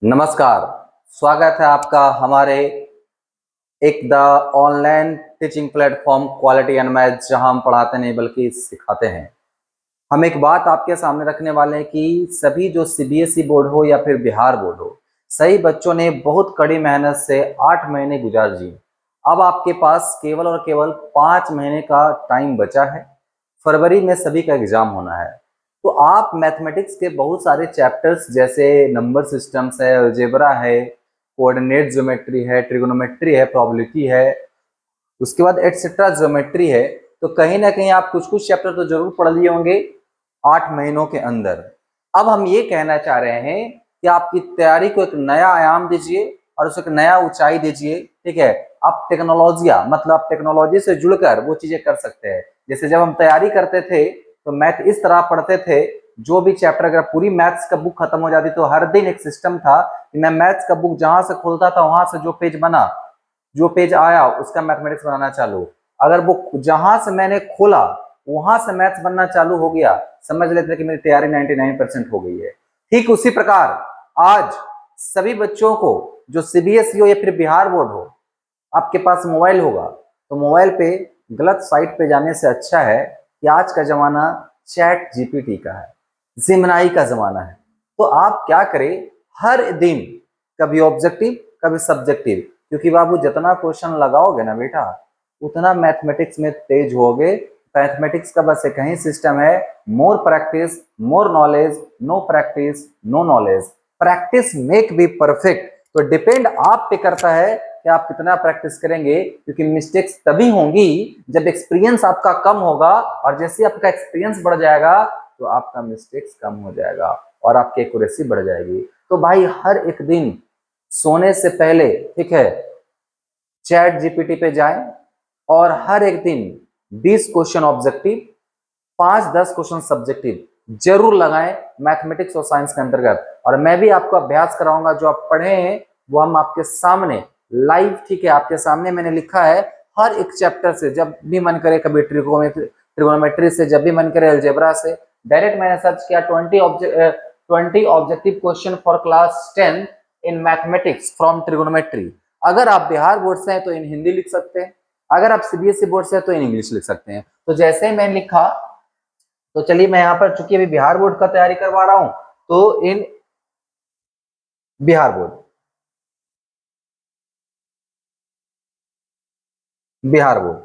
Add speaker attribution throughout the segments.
Speaker 1: नमस्कार। स्वागत है आपका हमारे एक the online teaching platform quality and math, जहां हम पढ़ाते नहीं बल्कि सिखाते हैं। हम एक बात आपके सामने रखने वाले हैं कि सभी जो सीबीएसई बोर्ड हो या फिर बिहार बोर्ड हो, सही बच्चों ने बहुत कड़ी मेहनत से 8 महीने गुजार दिए। अब आपके पास केवल और केवल 5 महीने का टाइम बचा है। फरवरी में सभी का एग्जाम होना है। तो आप मैथमेटिक्स के बहुत सारे चैप्टर्स जैसे नंबर सिस्टम्स है, अलजेब्रा है, कोऑर्डिनेट ज्योमेट्री है, ट्रिगोनोमेट्री है, प्रोबेबिलिटी है, उसके बाद एटसेट्रा ज्योमेट्री है। तो कहीं ना कहीं आप कुछ कुछ चैप्टर तो जरूर पढ़ लिए होंगे 8 महीनों के अंदर। अब हम ये कहना चाह रहे हैं कि आपकी तैयारी को एक नया आयाम दीजिए और उसे एक नया ऊंचाई दीजिए। ठीक है, आप टेक्नोलॉजिया मतलब टेक्नोलॉजी से जुड़कर वो चीजें कर सकते हैं। जैसे जब हम तैयारी करते थे तो मैथ इस तरह पढ़ते थे, जो भी चैप्टर, अगर पूरी मैथ्स का बुक खत्म हो जाती तो हर दिन एक सिस्टम था कि मैं मैथ्स का बुक जहां से खोलता था वहां से जो पेज बना, जो पेज आया उसका मैथमेटिक्स बनाना चालू। अगर वो जहां से मैंने खोला वहां से मैथ्स बनना चालू हो गया, समझ लेते कि मेरी तैयारी 99% हो गई है। ठीक उसी प्रकार आज सभी बच्चों को, जो सीबीएसई हो या फिर बिहार बोर्ड हो, आपके पास मोबाइल होगा तो मोबाइल पे गलत साइट पे जाने से अच्छा है कि आज का जमाना चैट जीपीटी का है, जिमनाई का जमाना है। तो आप क्या करें, हर दिन कभी ऑब्जेक्टिव कभी सब्जेक्टिव, क्योंकि बाबू जितना क्वेश्चन लगाओगे ना बेटा उतना मैथमेटिक्स में तेज होगे। मैथमेटिक्स का बस एक ही सिस्टम है, more practice more knowledge, no practice no knowledge, practice make be perfect. तो डिपेंड आप पे करता है कि आप कितना प्रैक्टिस करेंगे, क्योंकि मिस्टेक्स तभी होंगी जब एक्सपीरियंस आपका कम होगा, और जैसे आपका एक्सपीरियंस बढ़ जाएगा तो आपका मिस्टेक्स कम हो जाएगा और आपकी एक्यूरेसी बढ़ जाएगी। तो भाई हर एक दिन सोने से पहले, ठीक है, चैट जीपीटी पे जाएं और हर एक दिन 20 क्वेश्चन ऑब्जेक्टिव, 5-10 क्वेश्चन सब्जेक्टिव जरूर लगाएं मैथमेटिक्स और साइंस के अंतर्गत। और मैं भी आपको अभ्यास कराऊंगा, जो आप पढ़े हैं वो हम आपके सामने लाइव, ठीक है, आपके सामने मैंने लिखा है। हर एक चैप्टर से जब भी मन करे, कभी ट्रिगोनोमेट्री से, जब भी मन करे अलजेब्रा से, डायरेक्ट मैंने सर्च किया 20 objective question for class 10 in mathematics from trigonometry. अगर आप बिहार बोर्ड से हैं तो इन हिंदी लिख सकते हैं, अगर आप सीबीएसई बोर्ड से हैं तो इन इंग्लिश लिख सकते हैं। तो जैसे ही मैंने लिखा, तो चलिए मैं यहाँ पर चूंकि अभी बिहार बोर्ड का तैयारी करवा रहा हूं तो in Bihar board, Bihar board,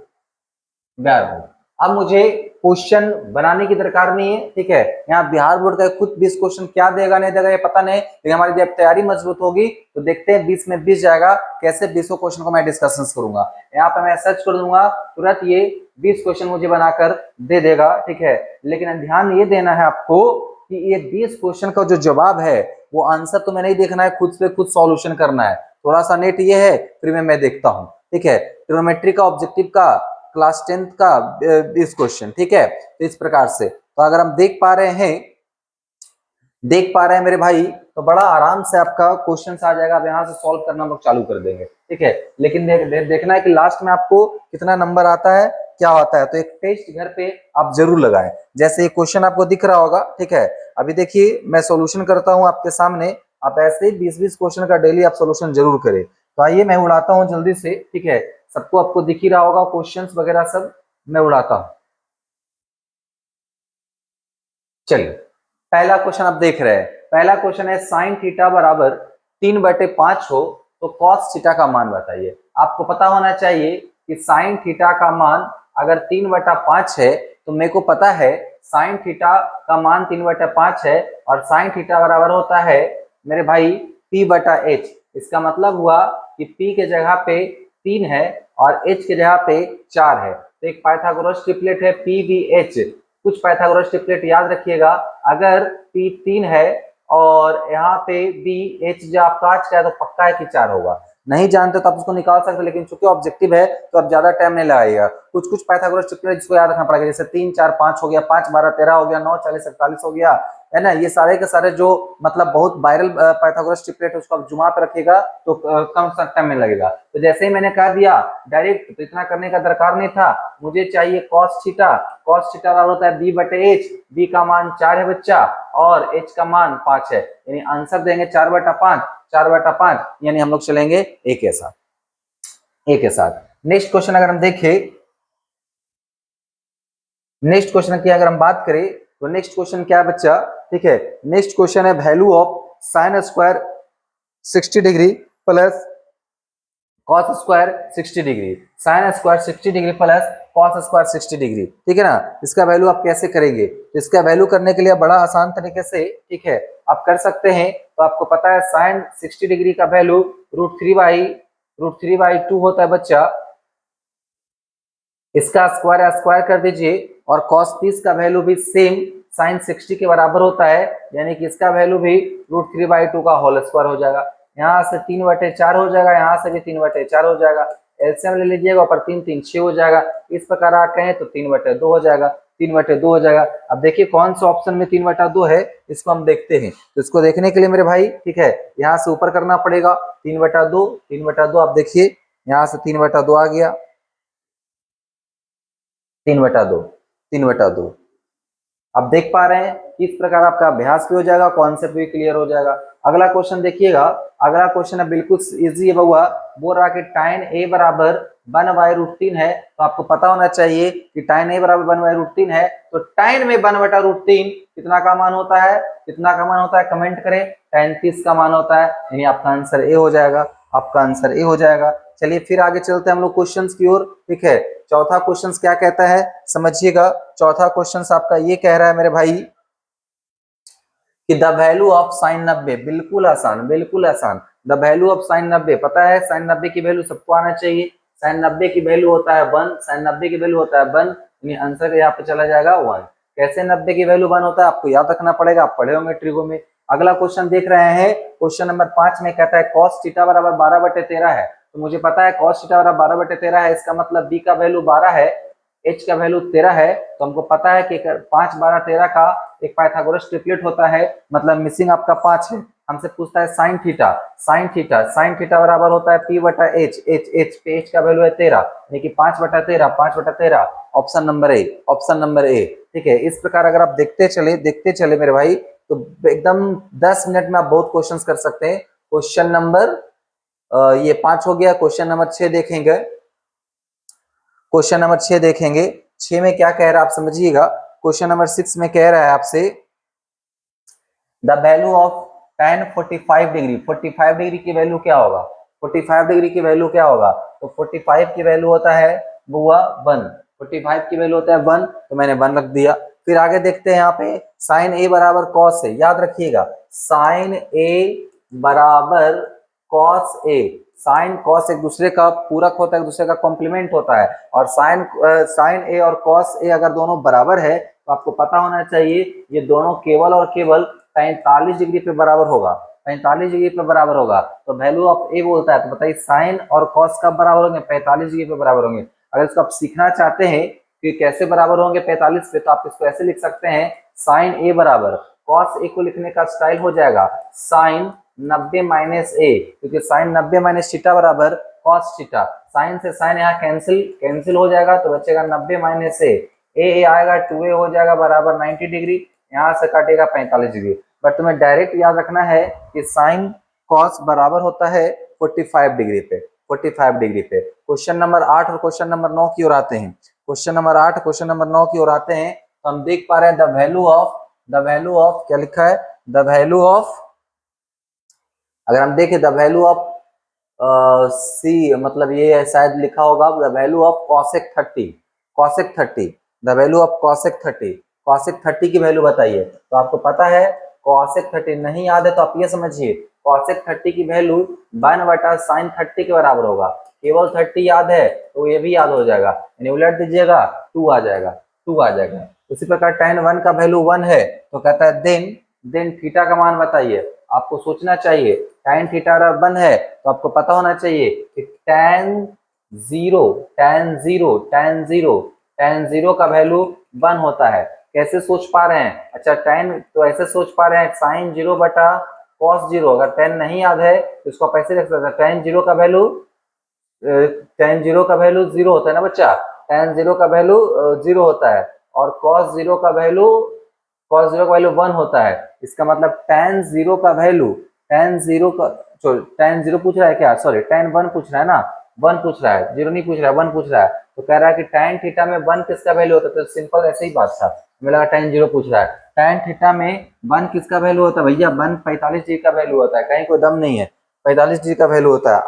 Speaker 1: Bihar board. अब मुझे क्वेश्चन बनाने की दरकार नहीं है, ठीक है। यहाँ बिहार बोर्ड का खुद 20 क्वेश्चन क्या देगा नहीं देगा ये पता नहीं, लेकिन हमारी जब तैयारी मजबूत होगी तो देखते हैं 20 में 20 जाएगा कैसे 20 क्वेश्चन को मैं डिस्कशन करूंगा। यहाँ पे मैं सर्च कर दूंगा, तुरंत ये 20 क्वेश्चन मुझे बनाकर दे देगा, ठीक है। लेकिन ध्यान ये देना है आपको कि ये 20 क्वेश्चन का जो जवाब है वो आंसर तो मैं नहीं देखना है, खुद से खुद सॉल्यूशन करना है। थोड़ा सा नेट ये है, फिर मैं देखता हूँ, ठीक है। ट्रिग्नोमेट्री का ऑब्जेक्टिव का क्लास 10th का 20 क्वेश्चन, ठीक है। तो इस प्रकार से, तो अगर हम देख पा रहे हैं मेरे भाई, तो बड़ा आराम से आपका क्वेश्चन आ जाएगा। अब यहाँ से सॉल्व करना हम लोग चालू कर देंगे, ठीक है। लेकिन देखना है कि लास्ट में आपको कितना नंबर आता है, क्या होता है। तो एक टेस्ट घर पे आप जरूर लगाएं। जैसे ये क्वेश्चन आपको दिख रहा होगा, ठीक है। अभी देखिए मैं सॉल्यूशन करता हूँ आपके सामने, आप ऐसे ही 20-20 क्वेश्चन का डेली आप सोल्यूशन जरूर करें। तो आइए मैं उड़ाता हूँ जल्दी से, ठीक है। सबको आपको दिख ही रहा होगा क्वेश्चन वगैरह सब, मैं उड़ाता हूँ। चलिए पहला क्वेश्चन आप देख रहे हैं। पहला क्वेश्चन है साइन थीटा बराबर 3/5 हो तो कॉस थीटा का मान बताइए। आपको पता होना चाहिए कि साइन थीटा का मान अगर 3/5 है, तो मेरे को पता है साइन थीटा का मान 3/5 है, और साइन थीटा बराबर होता है मेरे भाई P/H। इसका मतलब हुआ कि P के जगह पे 3 है और H के जगह पे 4 है। तो एक पाइथागोरस ट्रिपलेट है PVH। कुछ पाइथागोरस ट्रिपलेट याद रखिएगा, अगर P 3 है और यहाँ पे बी एच जो आपका आज का है तो पक्का है कि 4 होगा। नहीं जानते तो आप उसको निकाल सकते, लेकिन चूंकि ऑब्जेक्टिव है तो आप ज्यादा टाइम नहीं लगाइएगा। कुछ कुछ पाइथागोरस ट्रिपलेट जिसको याद रखना पड़ेगा, जैसे 3 4 5 हो गया, 5 12 13 हो गया, 9 40 48 हो गया, है ना। ये सारे के सारे जो मतलब बहुत वायरल पाइथागोरस ट्रिपलेट, उसको आप जुमा पे रखिएगा तो कम टाइम में लगेगा। तो जैसे ही मैंने कह दिया डायरेक्ट, तो इतना करने का दरकार नहीं था। मुझे चाहिए कॉस थीटा। कॉस थीटा बराबर होता है B/H। बी का मान 4 है बच्चा और H का मान 5 है, यानी आंसर देंगे 4/5। 4/5, यानी हम लोग चलेंगे ए के साथ, ए के साथ। नेक्स्ट क्वेश्चन अगर हम देखें, नेक्स्ट क्वेश्चन की अगर हम बात करें तो नेक्स्ट क्वेश्चन क्या है बच्चा, ठीक है, नेक्स्ट क्वेश्चन है value of sine square 60 degree plus cos square 60 degree, sine square 60 degree plus cos square 60 degree, ठीक है ना। इसका वैल्यू आप कैसे करेंगे, इसका वैल्यू करने के लिए बड़ा आसान तरीके से, ठीक है, आप कर सकते हैं। तो आपको पता है साइन 60 डिग्री का वैल्यू √3/2 होता है बच्चा, इसका स्क्वायर कर दीजिए, और कॉस 30 का वैल्यू भी सेम साइन 60 के बराबर होता है, यानी कि इसका वैल्यू भी √3/2 का होल स्क्वायर हो जाएगा। यहाँ से 3/4 हो जाएगा, यहाँ से भी 3/4 हो जाएगा, एलसीएम ले लीजिएगा, ऊपर 3 3 6 हो जाएगा। इस प्रकार आप कहें तो 3/2 हो जाएगा, 3/2 हो जाएगा। अब देखिए कौन सा ऑप्शन में 3/2 है, इसको हम देखते हैं। तो इसको देखने के लिए मेरे भाई, ठीक है, यहाँ से ऊपर करना पड़ेगा 3/2, 3/2। आप देखिए यहाँ से 3/2 आ गया, 3/2, 3/2। आप देख पा रहे हैं कि इस प्रकार आपका अभ्यास भी हो जाएगा, कॉन्सेप्ट भी क्लियर हो जाएगा। अगला क्वेश्चन देखिएगा, अगला क्वेश्चन है बिल्कुल इजी है बउआ, बोल रहा कि tan a बराबर 1/√3 है। तो आपको पता होना चाहिए कि tan a बराबर 1/√3 है, तो tan में 1/√3 कितना का मान होता है, कितना का मान होता है, कमेंट करें। tan 30 का मान होता है, यानी आपका आंसर ए हो जाएगा, आपका आंसर ए हो जाएगा। चलिए फिर आगे चलते हैं हम लोग क्वेश्चंस की ओर, ठीक है। चौथा क्वेश्चन क्या कहता है समझिएगा, चौथा क्वेश्चन आपका ये कह रहा है मेरे भाई कि द वैल्यू ऑफ साइन 90, बिल्कुल आसान, बिल्कुल आसान। द वैल्यू ऑफ साइन 90, पता है साइन 90 की वैल्यू सबको आना चाहिए। साइन 90 की वैल्यू होता है 1, साइन 90 की वैल्यू होता है 1, यानी आंसर यहाँ पे चला जाएगा 1। कैसे 90 की वैल्यू 1 होता है आपको याद रखना पड़ेगा, आप पढ़े होंगे ट्रिगो में। अगला क्वेश्चन देख रहे हैं, क्वेश्चन नंबर 5 में कहता है कॉस थीटा बराबर 12/13 है। तो मुझे पता है कॉस थीटा बराबर 12/13 है, इसका मतलब बी का वैल्यू 12 है, एच का वैल्यू 13 है। तो हमको पता है कि 5 12 13 का एक पाइथागोरस ट्रिपलेट होता है, मतलब मिसिंग आपका 5 है। हमसे पूछता है sine theta, sine theta, sine theta बराबर होता है p/h, एच पे एच का वैल्यू है 13, यानी कि 5/13, 5/13, option number A, option number A, ठीक है। इस प्रकार अगर आप देखते चले मेरे भाई, तो एकदम 10 मिनट में आप बहुत क्वेश्चन कर सकते हैं। क्वेश्चन नंबर ये 5 हो गया, क्वेश्चन नंबर 6 देखेंगे, क्वेश्चन नंबर 6 देखेंगे। 6 में क्या कह रहा है आप समझिएगा, क्वेश्चन नंबर 6 में कह रहा है आपसे the value of tan 45 degree, 45 degree की वैल्यू क्या होगा, 45 डिग्री की वैल्यू क्या होगा। तो 45 की वैल्यू होता है बुआ 1, 45 की वैल्यू होता है 1, तो मैंने 1 रख दिया। फिर आगे देखते हैं यहाँ पे साइन ए बराबर कॉस है, याद रखिएगा साइन ए बराबर कॉस ए, साइन कॉस एक दूसरे का पूरक होता है, एक दूसरे का कॉम्प्लीमेंट होता है, और साइन ए और कॉस ए अगर दोनों बराबर है तो आपको पता होना चाहिए ये दोनों केवल और केवल 45 डिग्री पे बराबर होगा, 45 डिग्री पे बराबर होगा। तो वैल्यू ऑफ ए बोलता है, तो बताइए साइन और कॉस कब बराबर होंगे, 45 डिग्री पे बराबर होंगे। अगर इसको आप सीखना चाहते हैं कि कैसे बराबर होंगे 45 पे, तो आप इसको ऐसे लिख सकते हैं साइन ए बराबर कॉस ए को लिखने का स्टाइल हो जाएगा साइन 90 माइनस ए, क्योंकि साइन 90 माइनस थीटा बराबर कॉस थीटा, साइन से साइन यहाँ कैंसिल हो जाएगा, तो बचेगा 90 माइनस ए आएगा 2a हो जाएगा बराबर 90 डिग्री, यहाँ से काटेगा 45 डिग्री। बट तुम्हें डायरेक्ट याद रखना है कि साइन कॉस बराबर होता है 45 डिग्री पे, 45 डिग्री पे। क्वेश्चन नंबर 8 और क्वेश्चन नंबर 9 की ओर आते हैं, क्वेश्चन नंबर 8 क्वेश्चन नंबर 9 की ओर आते हैं। तो हम देख पा रहे हैं द वैल्यू ऑफ क्या लिखा है, द वैल्यू ऑफ, अगर हम देखें द वैल्यू ऑफ सी, मतलब ये शायद लिखा होगा the value of cosec 30, cosec 30, the value of cosec 30, cosec 30 की वैल्यू बताइए। तो आपको पता है कॉसेक 30 नहीं याद है तो आप ये समझिए कॉसेक 30 की वैल्यू 1/sin 30 के बराबर होगा, केवल 30 याद है तो ये भी याद हो जाएगा, यानी उलट दीजिएगा 2 आ जाएगा, 2 आ जाएगा। उसी प्रकार tan 1 का वैल्यू 1 है, तो कहता है देन थीटा का मान बताइए। आपको सोचना चाहिए tan थीटा अगर 1 है तो आपको पता होना चाहिए कि tan 0 का वैल्यू 1 होता है। कैसे सोच पा रहे हैं, अच्छा tan तो ऐसे सोच पा रहे हैं sin 0 बटा cos 0, अगर tan नहीं याद है तो इसको आप ऐसे लिख सकते हैं tan 0 का वैल्यू 0 होता है ना बच्चा, tan 0 का वैल्यू 0 होता है, और cos 0 का वैल्यू 1 होता है। इसका मतलब tan 0 का tan 0 पूछ रहा है क्या, सॉरी tan 1 पूछ रहा है ना, 1 पूछ रहा है, 0 नहीं पूछ रहा है, 1 पूछ रहा है। तो कह रहा है कि tan थीटा में 1 किसका वैल्यू होता है, तो सिंपल ऐसे ही बात था, मुझे लगा tan 0 पूछ रहा है। tan थीटा में 1 किसका वैल्यू होता है भैया, 1 45 डिग्री का वैल्यू होता है, कहीं कोई दम नहीं है, 45 डिग्री का वैल्यू होता है।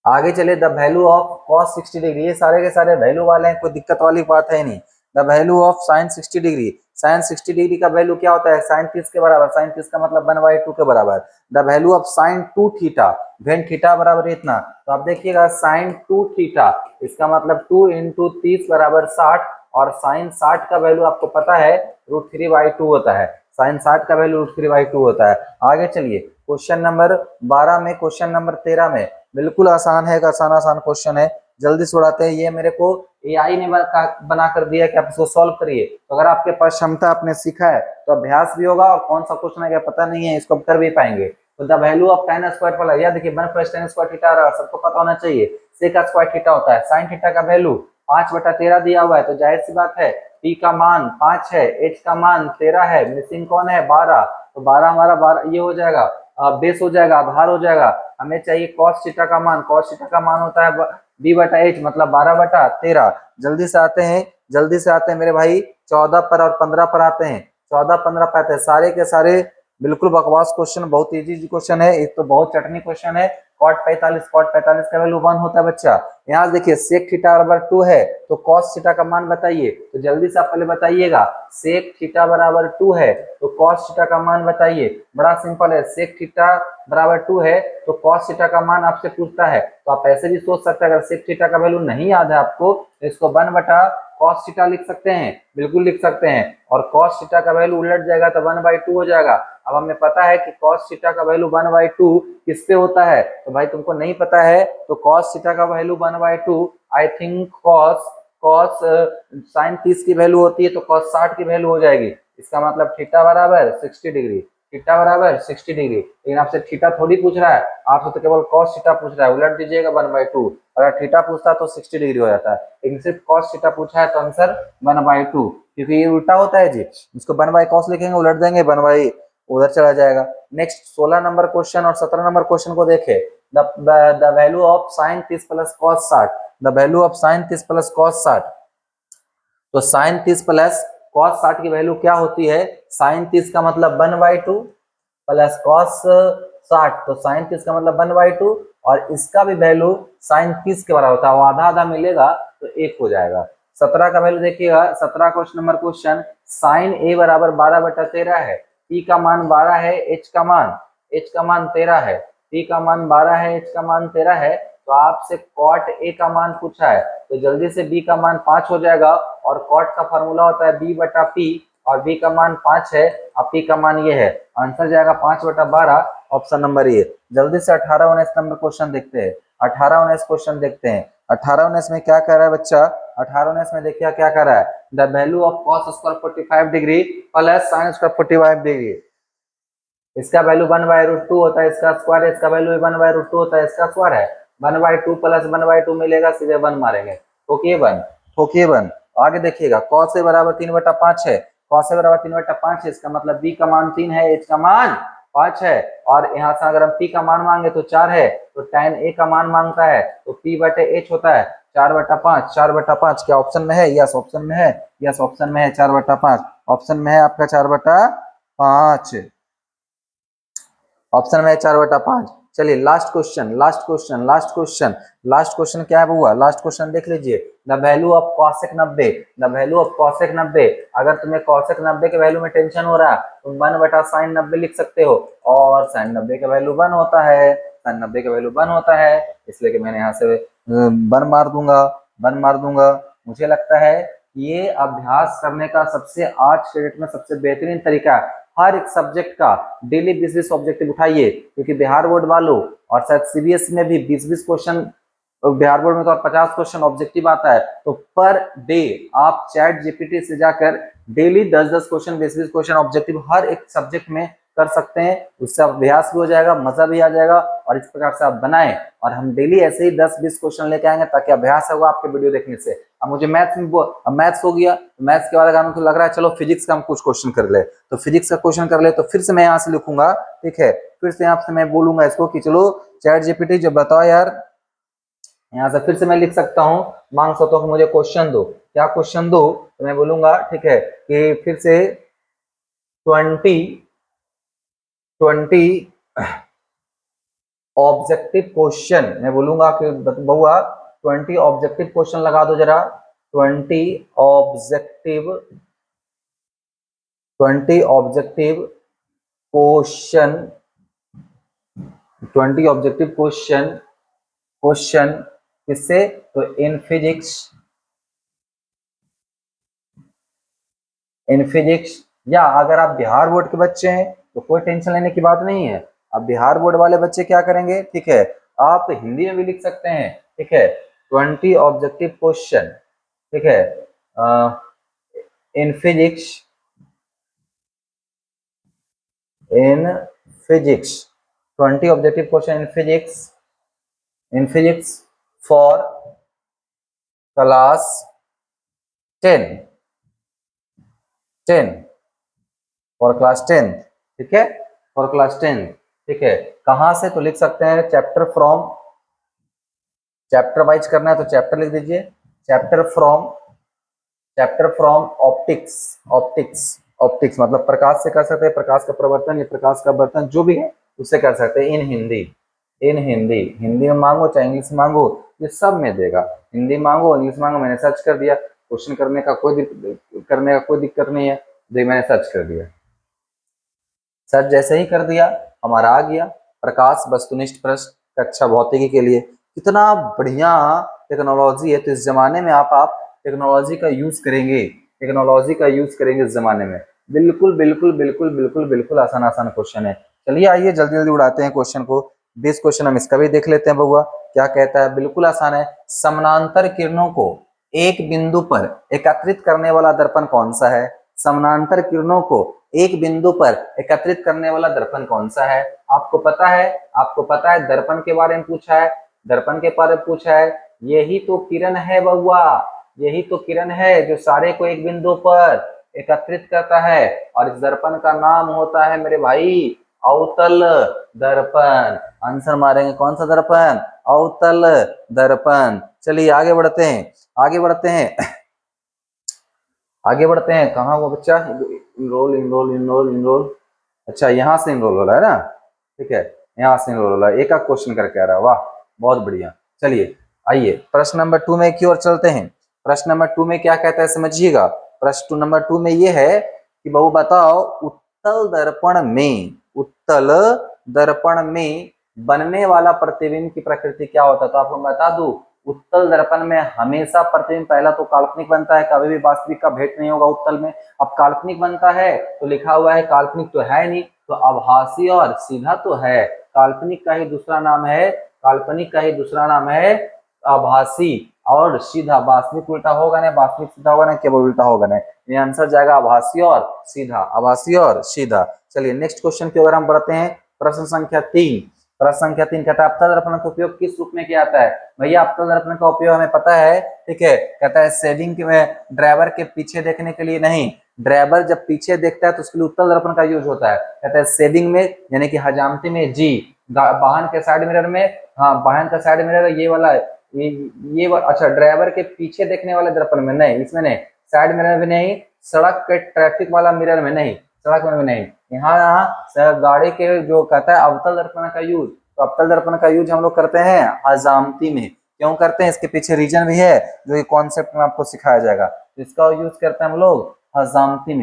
Speaker 1: आगे चले the value of cos 60 degree, ये सारे के सारे वैल्यू वाले हैं, कोई दिक्कत वाली बात है नहीं। The value of sin 60 degree, sin 60 degree का वैल्यू क्या होता है, sin 30 के बराबर, sin 30 का मतलब 1/2 के बराबर। The value of sin 2 theta, when theta बराबर इतना, तो आप देखिएगा sin 2 थीटा, इसका मतलब 2 इंटू 30 बराबर 60, और sin 60 का वैल्यू आपको पता है √3/2 होता है, sin 60 का वैल्यू √3/2 होता है। आगे चलिए क्वेश्चन नंबर 12 में, क्वेश्चन नंबर 13 में, बिल्कुल आसान है, आसान क्वेश्चन है, जल्दी से उड़ाते हैं। ये मेरे को एआई ने बना कर दिया कि आप इसको सॉल्व करिए, तो अगर आपके पास क्षमता, आपने सीखा है तो अभ्यास भी होगा, और कौन सा क्वेश्चन है क्या पता नहीं है, इसको कर भी पाएंगे। तो the value of tan square वाला, याद देखिए 1 + tan स्क्वायर थीटा रहा, सबको पता होना चाहिए, सेक स्क्वायर थीटा होता है। साइन थीटा का वैल्यू 5/13 दिया हुआ है, तो जाहिर सी बात है p का मान 5 है, h का मान 13 है, मिसिंग कौन है 12, तो 12 हमारा 12 ये हो जाएगा, बेस हो जाएगा, आधार हो जाएगा। हमें चाहिए cos थीटा का मान, cos थीटा का मान होता है b/h, मतलब 12/13। जल्दी से आते हैं मेरे भाई 14 पर और 15 पर आते हैं, 14 15 पर आते हैं, सारे के सारे बिल्कुल बकवास क्वेश्चन, बहुत इजी क्वेश्चन है, एक तो बहुत चटनी क्वेश्चन है। cot 45 का वैल्यू 1 होता है बच्चा। यहाँ देखिए sec थीटा बराबर 2 है, तो cos थीटा का मान बताइए, तो जल्दी से आप पहले बताइएगा, sec थीटा बराबर 2 है तो cos थीटा का मान बताइए। बड़ा सिंपल है, sec थीटा बराबर 2 है तो cos थीटा का मान आपसे पूछता है, तो आप ऐसे भी सोच सकते हैं, अगर sec थीटा का वैल्यू नहीं याद है आपको तो इसको 1/cos थीटा लिख सकते हैं, बिल्कुल लिख सकते हैं, और cos थीटा का वैल्यू उलट जाएगा तो 1/2 हो जाएगा। अब हमें पता है कि cos थीटा का वैल्यू 1/2 किस पे होता है, तो भाई तुमको नहीं पता है तो cos थीटा का value 1/2, I think cos sin 30 की वैल्यू होती है तो cos 60 की वैल्यू हो जाएगी। इसका मतलब थीटा बराबर 60 डिग्री, थीटा बराबर 60 डिग्री। लेकिन आपसे थीटा थोड़ी पूछ रहा है, आपसे तो केवल cos थीटा पूछ रहा है, उलट दीजिएगा 1/2, अगर थीटा पूछता तो 60 डिग्री हो जाता है, लेकिन सिर्फ cos थीटा पूछा है तो आंसर 1/2, क्योंकि ये उल्टा होता है जी, इसको 1/cos लिखेंगे, उलट देंगे 1/ उधर चला जाएगा। नेक्स्ट 16 नंबर क्वेश्चन और 17 नंबर क्वेश्चन को देखे, the value of sin 30 plus cos 60, the value of sin 30 plus cos 60, तो sin 30 प्लस cos 60 की वैल्यू क्या होती है, sin 30 का मतलब 1/2 प्लस cos 60, तो sin 30 का मतलब 1/2, और इसका भी वैल्यू sin 30 के बराबर होता है, वो आधा आधा मिलेगा तो 1 हो जाएगा। 17 का वैल्यू देखिएगा, 17 question number question, sin a बराबर 12/13 है, p का मान 12 है, h का मान 13 है, p का मान 12 है, h का मान 13 है, तो आपसे cot a का मान पूछा है, तो जल्दी से b का मान 5 हो जाएगा, और cot का फार्मूला होता है b/p, और b का मान 5 है और p का मान ये है, आंसर जाएगा 5/12, ऑप्शन नंबर ए। जल्दी से 18-19 नंबर क्वेश्चन देखते हैं, 18-19 क्वेश्चन देखते हैं। 18-19 में क्या कह रहा है बच्चा, 18-19 में देखिए क्या कह रहा है, the value of cos square 45 degree plus sin square 45 degree, इसका वैल्यू 1/√2 होता है, इसका स्क्वायर है, इसका वैल्यू 1/√2 होता है, इसका स्क्वायर है 1/2 प्लस 1/2 मिलेगा, सीधे 1 मारेंगे, ठोकिए 1। आगे देखिएगा cos a बराबर 3/5 है, cos a बराबर 3/5 है, इसका मतलब b का मान 3 है, h का मान 5 है, और यहाँ से अगर हम p का मान मांगे तो 4 है, तो tan a का मान मांगता है तो p/h होता है 4/5, 4/5 क्या ऑप्शन में है, यस ऑप्शन में है, यस ऑप्शन में है 4/5, ऑप्शन में है आपका 4/5, ऑप्शन में 4/5। चलिए लास्ट क्वेश्चन क्या है हुआ, लास्ट क्वेश्चन देख लीजिए, the value of cosec 90, the value of cosec 90, अगर तुम्हें cosec 90 के वैल्यू में टेंशन हो रहा है तुम 1/sin 90 लिख सकते हो, और sin 90 का वैल्यू 1 होता है, sin 90 का वैल्यू 1 होता है, इसलिए कि मैंने यहाँ से 1 मार दूंगा। मुझे लगता है ये अभ्यास करने का सबसे आज के डेट में सबसे बेहतरीन तरीका है, हर एक सब्जेक्ट का डेली 20-20 ऑब्जेक्टिव उठाइए, क्योंकि बिहार बोर्ड वालों और शायद सीबीएसई में भी 20-20 क्वेश्चन, बिहार बोर्ड में तो 50 क्वेश्चन ऑब्जेक्टिव आता है, तो पर डे आप चैट जीपीटी से जाकर डेली 10-10 क्वेश्चन 20-20 क्वेश्चन ऑब्जेक्टिव हर एक सब्जेक्ट में कर सकते हैं, उससे अभ्यास भी हो जाएगा, मजा भी आ जाएगा, और इस प्रकार से आप बनाएं, और हम डेली ऐसे ही 10-20 क्वेश्चन लेके आएंगे ताकि अभ्यास होगा आपके वीडियो देखने से। अब मुझे मैथ्स हो गया, मैथ्स के बाद अगर हमको लग रहा है चलो फिजिक्स का हम कुछ क्वेश्चन कर ले, तो फिजिक्स का क्वेश्चन कर ले, तो फिर से मैं यहाँ से लिखूंगा, ठीक है, फिर से आपसे मैं बोलूंगा इसको कि चलो चैट जीपीटी जो बताओ यार, यहाँ से फिर से मैं लिख सकता हूँ, मांग सकता हूँ कि मुझे क्वेश्चन दो, क्या क्वेश्चन दो, तो मैं बोलूंगा ठीक है कि फिर से 20 ऑब्जेक्टिव क्वेश्चन, मैं बोलूंगा कि बहुआ 20 ऑब्जेक्टिव क्वेश्चन लगा दो जरा, 20 objective 20 objective question 20 objective question किससे, तो इन फिजिक्स, या अगर आप बिहार बोर्ड के बच्चे हैं तो कोई टेंशन लेने की बात नहीं है। अब बिहार बोर्ड वाले बच्चे क्या करेंगे, ठीक है, आप हिंदी में भी लिख सकते हैं, ठीक है, 20 ऑब्जेक्टिव क्वेश्चन, ठीक है, in physics in physics 20 objective question in physics for class 10 for class 10, ठीक है, फॉर क्लास 10, ठीक है, कहां से, तो लिख सकते हैं चैप्टर वाइज करना है तो चैप्टर लिख दीजिए, चैप्टर फ्रॉम ऑप्टिक्स मतलब प्रकाश से कर सकते हैं, प्रकाश का प्रवर्तन या प्रकाश का वर्तन जो भी है उससे कर सकते हैं, हिंदी में मांगो चाहे इंग्लिश मांगो, ये सब में देगा, हिंदी मांगो इंग्लिश मांगो, मैंने सर्च कर दिया, क्वेश्चन करने का कोई दिक्कत नहीं है, जो मैंने सर्च कर दिया, सर्च जैसे ही कर दिया हमारा आ गया प्रकाश वस्तुनिष्ठ प्रश्न कक्षा भौतिकी के लिए। कितना बढ़िया टेक्नोलॉजी है, तो इस जमाने में आप टेक्नोलॉजी का यूज करेंगे, इस जमाने में, बिल्कुल आसान क्वेश्चन है। चलिए आइए जल्दी जल्दी उड़ाते हैं क्वेश्चन को, 20 क्वेश्चन हम इसका भी देख लेते हैं बउआ, क्या कहता है, बिल्कुल आसान है। समानांतर किरणों को एक बिंदु पर एकत्रित करने वाला दर्पण कौन सा है, समानांतर किरणों को एक बिंदु पर एकत्रित करने वाला दर्पण कौन सा है, आपको पता है दर्पण के बारे में पूछा है, यही तो किरण है बउआ, यही तो किरण है जो सारे को एक बिंदु पर एकत्रित करता है, और इस दर्पण का नाम होता है मेरे भाई अवतल दर्पण। आंसर मारेंगे कौन सा दर्पण, अवतल दर्पण। चलिए आगे बढ़ते हैं, कहाँ वो बच्चा, इनरोल, अच्छा यहाँ से इनरोल हो रहा है ना, ठीक है, यहाँ से इनरोल हो रहा है, एक क्वेश्चन करके आ रहा है, वाह बहुत बढ़िया। चलिए आइए प्रश्न नंबर 2 में की ओर चलते हैं, प्रश्न नंबर 2 में क्या कहता है समझिएगा, प्रश्न नंबर 2 में ये है कि बहू बताओ उत्तल दर्पण में बनने वाला प्रतिबिंब की प्रकृति क्या होता है, तो आपको बता दूं उत्तल दर्पण में हमेशा प्रतिबिंब पहला तो काल्पनिक बनता है, कभी भी वास्तविक का भेंट नहीं होगा उत्तल में। अब काल्पनिक बनता है तो लिखा हुआ है काल्पनिक तो है नहीं, तो आभासी और सीधा तो है, काल्पनिक का ही दूसरा नाम है आभासी और सीधा, वास्तविक उल्टा होगा ना, वास्तविक सीधा होगा ना, केवल उल्टा होगा ना, ये आंसर जाएगा आभासी और सीधा। चलिए नेक्स्ट क्वेश्चन की ओर हम बढ़ते हैं, प्रश्न संख्या 3 कहता है अवतल दर्पण का उपयोग किस रूप में किया जाता है, भैया अवतल दर्पण का उपयोग हमें पता है, ठीक है, कहता है सेविंग में ड्राइवर के पीछे देखने के लिए नहीं, ड्राइवर जब पीछे देखता है तो उसके लिए उत्तल दर्पण का यूज होता है, कहता है सेविंग में यानी कि हजामती में जी, वाहन के साइड मिरर में, हाँ वाहन का साइड मिरर ये वाला अच्छा ड्राइवर के पीछे देखने वाले दर्पण में नहीं, इसमें नहीं, साइड मिरर में नहीं, सड़क के ट्रैफिक वाला मिरर में नहीं, यहाँ गाड़ी के जो कहता है अवतल दर्पण का यूज, तो अवतल दर्पण का यूज हम लोग करते हैं हजामती में, क्यों करते हैं इसके पीछे रीजन भी है जो ये कॉन्सेप्ट में आपको सिखाया जाएगा, तो इसका यूज करते हैं हम लोग हजामती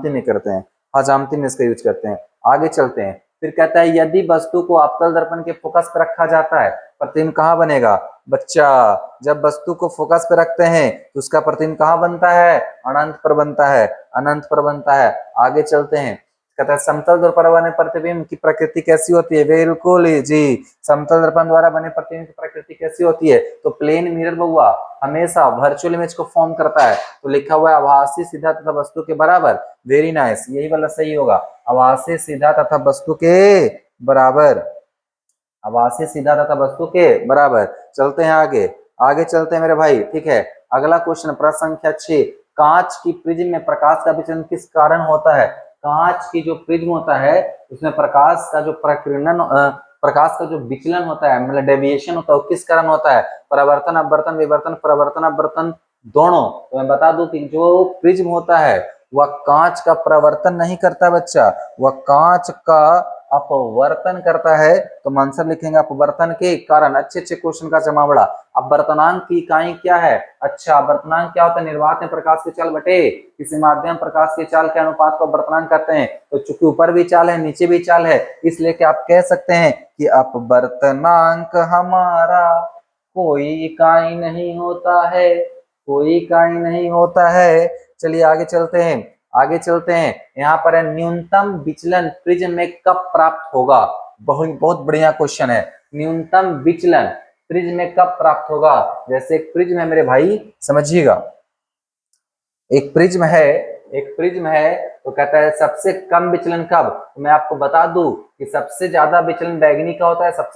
Speaker 1: में करते हैं, हजामती में इसका यूज करते हैं। आगे चलते हैं, फिर कहता है यदि वस्तु को अवतल दर्पण के फोकस पर रखा जाता है प्रतिबिंब कहाँ बनेगा, बच्चा जब वस्तु को फोकस पे रखते हैं तो उसका प्रतिबिंब कहाँ बनता है, अनंत पर बनता है। आगे चलते हैं, कहता है समतल दर्पण बने प्रतिबिंब की प्रकृति कैसी होती है, बिल्कुल जी, समतल दर्पण द्वारा बने प्रतिबिंब की प्रकृति कैसी होती है, तो प्लेन मिरर बउआ हमेशा वर्चुअल इमेज को फॉर्म करता है, तो लिखा हुआ है आभासी सीधा तथा वस्तु के बराबर, वेरी नाइस, यही वाला सही होगा, आभासी सीधा तथा वस्तु के बराबर। चलते हैं आगे चलते हैं मेरे भाई, ठीक है, अगला क्वेश्चन प्रश्न संख्या 6, कांच की प्रिज्म में प्रकाश का विचलन किस कारण होता है, कांच की जो प्रिज्म होता है उसमें प्रकाश का जो प्रकाश का जो विचलन होता है, मतलब डेविएशन होता है, वो किस कारण होता है? परावर्तन अपवर्तन विवर्तन, परावर्तन अपवर्तन दोनों। तो मैं बता दूं कि जो प्रिज्म होता है वह कांच का प्रवर्तन नहीं करता बच्चा, वह कांच का अपवर्तन करता है। तो आंसर लिखेंगे अपवर्तन के कारण। अच्छे अच्छे क्वेश्चन का जमावड़ा। अपवर्तनांक की इकाई क्या है? अच्छा, अपवर्तनांक क्या होता है? निर्वात में प्रकाश की चाल बटे किसी माध्यम प्रकाश की चाल के अनुपात को अपवर्तनांक कहते हैं। तो चूंकि ऊपर भी चाल है नीचे भी चाल है, इसलिए कि आप कह सकते हैं कि अपवर्तनांक हमारा कोई इकाई नहीं होता है, कोई इकाई नहीं होता है। चलिए आगे चलते हैं, आगे चलते हैं। यहाँ पर है न्यूनतम विचलन प्रिज्म में कब प्राप्त होगा? बहुत बहुत बढ़िया क्वेश्चन है। न्यूनतम विचलन प्रिज्म में कब प्राप्त होगा? जैसे एक प्रिज्म है मेरे भाई, समझिएगा, एक प्रिज्म है, एक प्रिज्म है, तो कहता है सबसे कम विचलन कब? तो मैं आपको बता दूं कि सबसे ज्यादा विचलन बैंगनी का होता है, सबसे